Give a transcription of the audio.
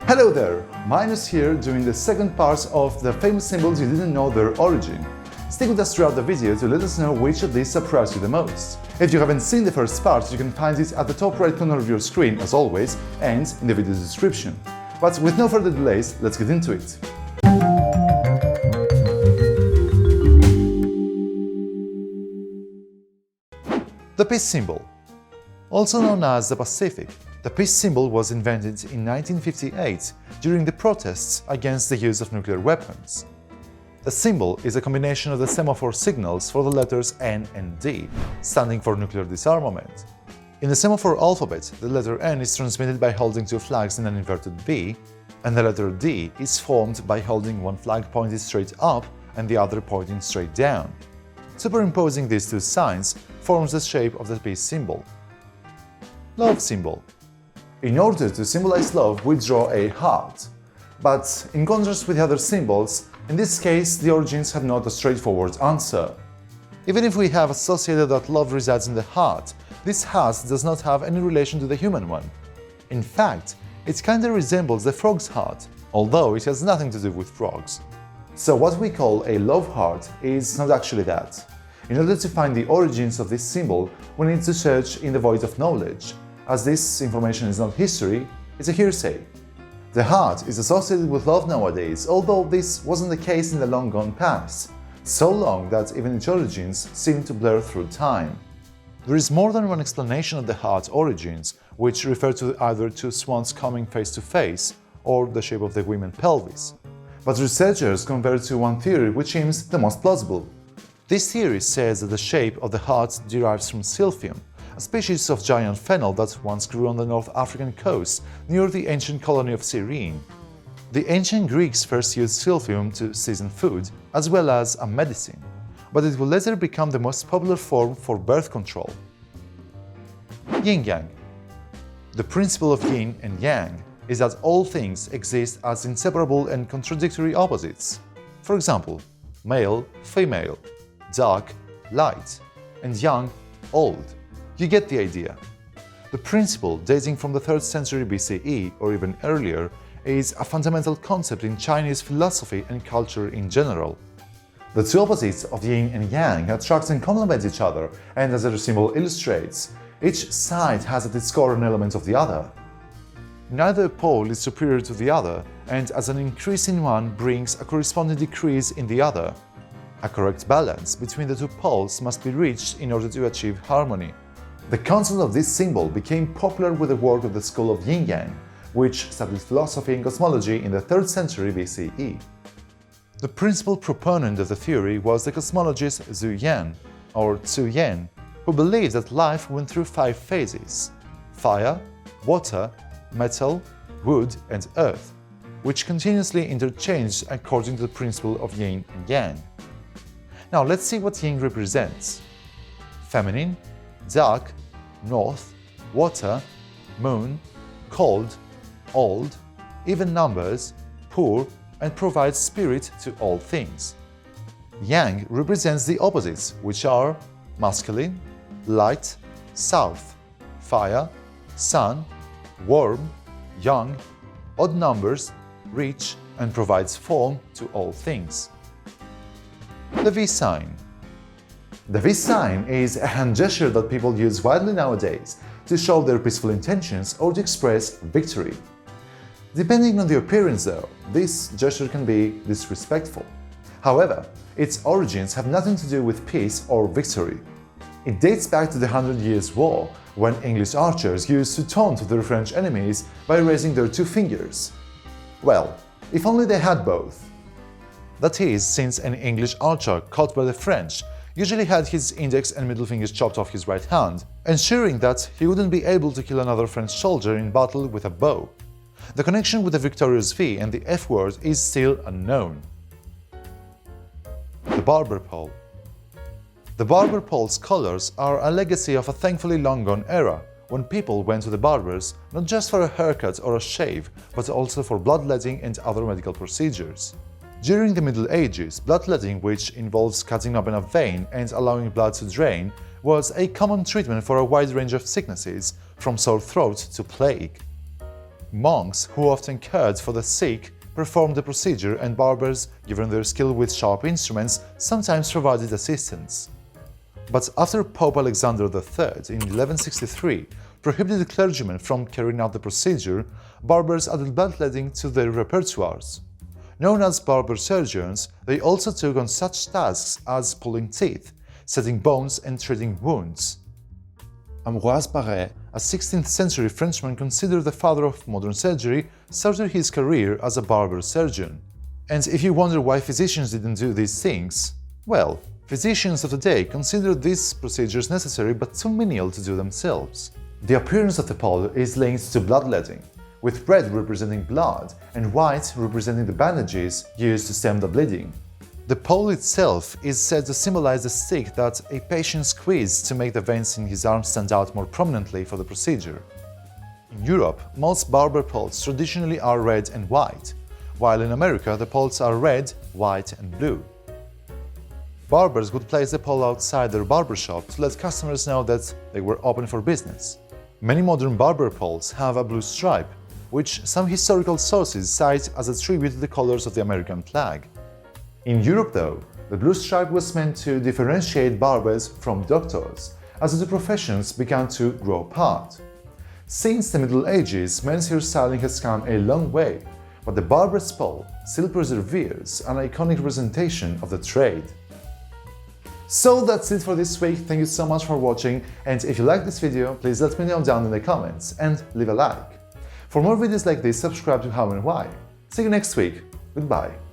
Hello there, Minos here doing the second part of the famous symbols you didn't know their origin. Stick with us throughout the video to let us know which of these surprised you the most. If you haven't seen the first part, you can find it at the top right corner of your screen as always and in the video description. But with no further delays, let's get into it. The peace symbol. Also known as the Pacific, the peace symbol was invented in 1958 during the protests against the use of nuclear weapons. The symbol is a combination of the semaphore signals for the letters N and D, standing for nuclear disarmament. In the semaphore alphabet, the letter N is transmitted by holding two flags in an inverted V, and the letter D is formed by holding one flag pointed straight up and the other pointing straight down. Superimposing these two signs forms the shape of the peace symbol. Love symbol. In order to symbolize love, we draw a heart. But in contrast with the other symbols, in this case the origins have not a straightforward answer. Even if we have associated that love resides in the heart, this heart does not have any relation to the human one. In fact, it kinda resembles the frog's heart, although it has nothing to do with frogs. So what we call a love heart is not actually that. In order to find the origins of this symbol, we need to search in the void of knowledge. As this information is not history, it's a hearsay. The heart is associated with love nowadays, although this wasn't the case in the long-gone past, so long that even its origins seem to blur through time. There is more than one explanation of the heart's origins, which refer to either two swans coming face to face or the shape of the women's pelvis. But researchers converge to one theory which seems the most plausible. This theory says that the shape of the heart derives from silphium, a species of giant fennel that once grew on the North African coast near the ancient colony of Cyrene. The ancient Greeks first used silphium to season food, as well as a medicine, but it would later become the most popular form for birth control. Yin Yang. The principle of yin and yang is that all things exist as inseparable and contradictory opposites. For example, male, female, dark, light, and young, old. You get the idea. The principle, dating from the 3rd century BCE or even earlier, is a fundamental concept in Chinese philosophy and culture in general. The two opposites of yin and yang attract and complement each other, and as the symbol illustrates, each side has at its core an element of the other. Neither pole is superior to the other, and as an increase in one brings a corresponding decrease in the other. A correct balance between the two poles must be reached in order to achieve harmony. The concept of this symbol became popular with the work of the school of Yin Yang, which studied philosophy and cosmology in the 3rd century BCE. The principal proponent of the theory was the cosmologist Zhu Yan, or Zhu Yan, who believed that life went through 5 phases: fire, water, metal, wood, and earth, which continuously interchanged according to the principle of yin and yang. Now let's see what yin represents. Feminine, dark, north, water, moon, cold, old, even numbers, poor, and provides spirit to all things. Yang represents the opposites, which are masculine, light, south, fire, sun, warm, young, odd numbers, rich, and provides form to all things. The V sign. The V sign is a hand gesture that people use widely nowadays to show their peaceful intentions or to express victory. Depending on the appearance though, this gesture can be disrespectful. However, its origins have nothing to do with peace or victory. It dates back to the 100 Years' War, when English archers used to taunt their French enemies by raising their 2 fingers. Well, if only they had both. That is, since an English archer caught by the French usually had his index and middle fingers chopped off his right hand, ensuring that he wouldn't be able to kill another French soldier in battle with a bow. The connection with the victorious V and the F word is still unknown. The Barber Pole. The Barber Pole's colors are a legacy of a thankfully long-gone era, when people went to the barbers not just for a haircut or a shave, but also for bloodletting and other medical procedures. During the Middle Ages, bloodletting, which involves cutting open a vein and allowing blood to drain, was a common treatment for a wide range of sicknesses, from sore throat to plague. Monks, who often cared for the sick, performed the procedure, and barbers, given their skill with sharp instruments, sometimes provided assistance. But after Pope Alexander III in 1163 prohibited clergymen from carrying out the procedure, barbers added bloodletting to their repertoires. Known as barber surgeons, they also took on such tasks as pulling teeth, setting bones and treating wounds. Ambroise Paré, a 16th century Frenchman considered the father of modern surgery, started his career as a barber surgeon. And if you wonder why physicians didn't do these things, well, physicians of today consider these procedures necessary but too menial to do themselves. The appearance of the pole is linked to bloodletting, with red representing blood and white representing the bandages used to stem the bleeding. The pole itself is said to symbolize the stick that a patient squeezed to make the veins in his arm stand out more prominently for the procedure. In Europe, most barber poles traditionally are red and white, while in America the poles are red, white and blue. Barbers would place the pole outside their barbershop to let customers know that they were open for business. Many modern barber poles have a blue stripe, which some historical sources cite as a tribute to the colors of the American flag. In Europe, though, the blue stripe was meant to differentiate barbers from doctors, as the professions began to grow apart. Since the Middle Ages, men's hairstyling has come a long way, but the barber's pole still perseveres, an iconic representation of the trade. So that's it for this week. Thank you so much for watching, and if you like this video, please let me know down in the comments and leave a like. For more videos like this, subscribe to How&Why. See you next week. Goodbye.